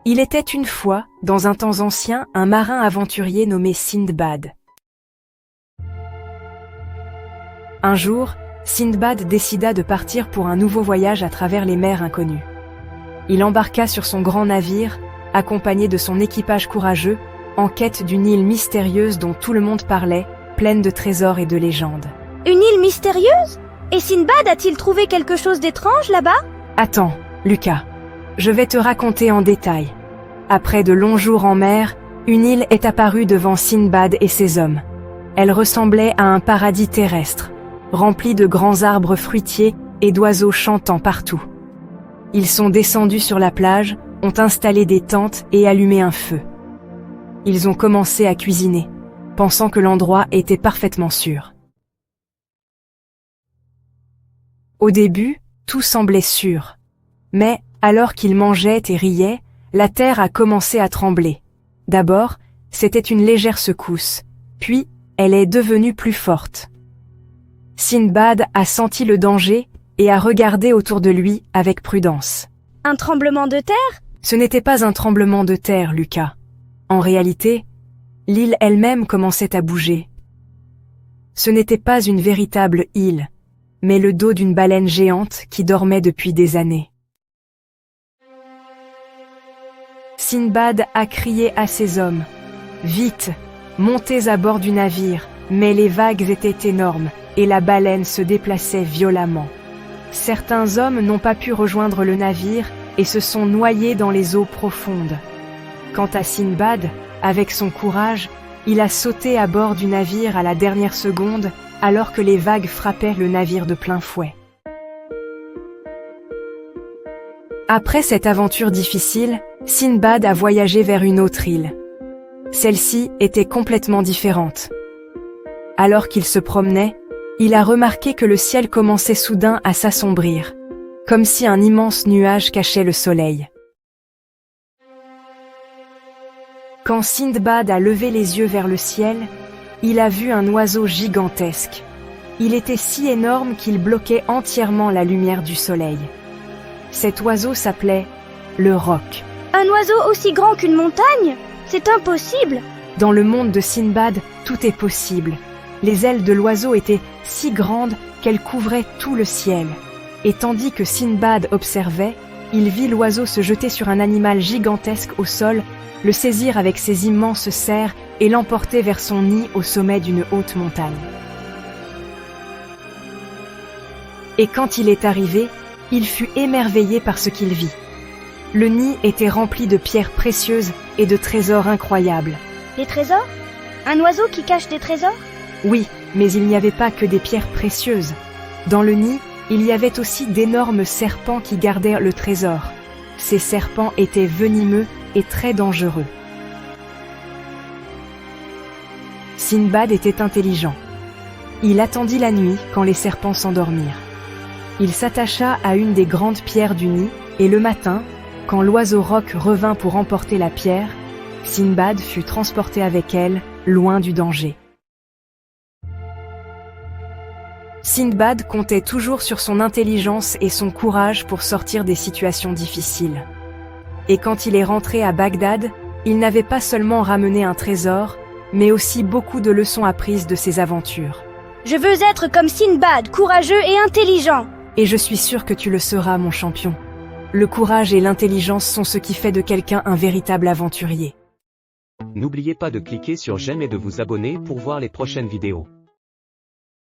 Il était une fois, dans un temps ancien, un marin aventurier nommé Sindbad. Un jour, Sindbad décida de partir pour un nouveau voyage à travers les mers inconnues. Il embarqua sur son grand navire, accompagné de son équipage courageux, en quête d'une île mystérieuse dont tout le monde parlait, pleine de trésors et de légendes. Une île mystérieuse? Et Sindbad a-t-il trouvé quelque chose d'étrange là-bas? Attends, Lucas. Je vais te raconter en détail. Après de longs jours en mer, une île est apparue devant Sindbad et ses hommes. Elle ressemblait à un paradis terrestre, rempli de grands arbres fruitiers et d'oiseaux chantant partout. Ils sont descendus sur la plage, ont installé des tentes et allumé un feu. Ils ont commencé à cuisiner, pensant que l'endroit était parfaitement sûr. Au début, tout semblait sûr. Mais, alors qu'ils mangeaient et riaient, la terre a commencé à trembler. D'abord, c'était une légère secousse, puis elle est devenue plus forte. Sindbad a senti le danger et a regardé autour de lui avec prudence. Un tremblement de terre? Ce n'était pas un tremblement de terre, Lucas. En réalité, l'île elle-même commençait à bouger. Ce n'était pas une véritable île, mais le dos d'une baleine géante qui dormait depuis des années. Sindbad a crié à ses hommes « Vite, montez à bord du navire !» Mais les vagues étaient énormes et la baleine se déplaçait violemment. Certains hommes n'ont pas pu rejoindre le navire et se sont noyés dans les eaux profondes. Quant à Sindbad, avec son courage, il a sauté à bord du navire à la dernière seconde alors que les vagues frappaient le navire de plein fouet. Après cette aventure difficile, Sindbad a voyagé vers une autre île. Celle-ci était complètement différente. Alors qu'il se promenait, il a remarqué que le ciel commençait soudain à s'assombrir, comme si un immense nuage cachait le soleil. Quand Sindbad a levé les yeux vers le ciel, il a vu un oiseau gigantesque. Il était si énorme qu'il bloquait entièrement la lumière du soleil. Cet oiseau s'appelait le roc. Un oiseau aussi grand qu'une montagne? C'est impossible! Dans le monde de Sindbad, tout est possible. Les ailes de l'oiseau étaient si grandes qu'elles couvraient tout le ciel. Et tandis que Sindbad observait, il vit l'oiseau se jeter sur un animal gigantesque au sol, le saisir avec ses immenses serres et l'emporter vers son nid au sommet d'une haute montagne. Et quand il est arrivé, il fut émerveillé par ce qu'il vit. Le nid était rempli de pierres précieuses et de trésors incroyables. Des trésors? Un oiseau qui cache des trésors? Oui, mais il n'y avait pas que des pierres précieuses. Dans le nid, il y avait aussi d'énormes serpents qui gardaient le trésor. Ces serpents étaient venimeux et très dangereux. Sindbad était intelligent. Il attendit la nuit quand les serpents s'endormirent. Il s'attacha à une des grandes pierres du nid et le matin, quand l'oiseau roc revint pour emporter la pierre, Sindbad fut transporté avec elle, loin du danger. Sindbad comptait toujours sur son intelligence et son courage pour sortir des situations difficiles. Et quand il est rentré à Bagdad, il n'avait pas seulement ramené un trésor, mais aussi beaucoup de leçons apprises de ses aventures. Je veux être comme Sindbad, courageux et intelligent. Et je suis sûr que tu le seras, mon champion. Le courage et l'intelligence sont ce qui fait de quelqu'un un véritable aventurier. N'oubliez pas de cliquer sur j'aime et de vous abonner pour voir les prochaines vidéos.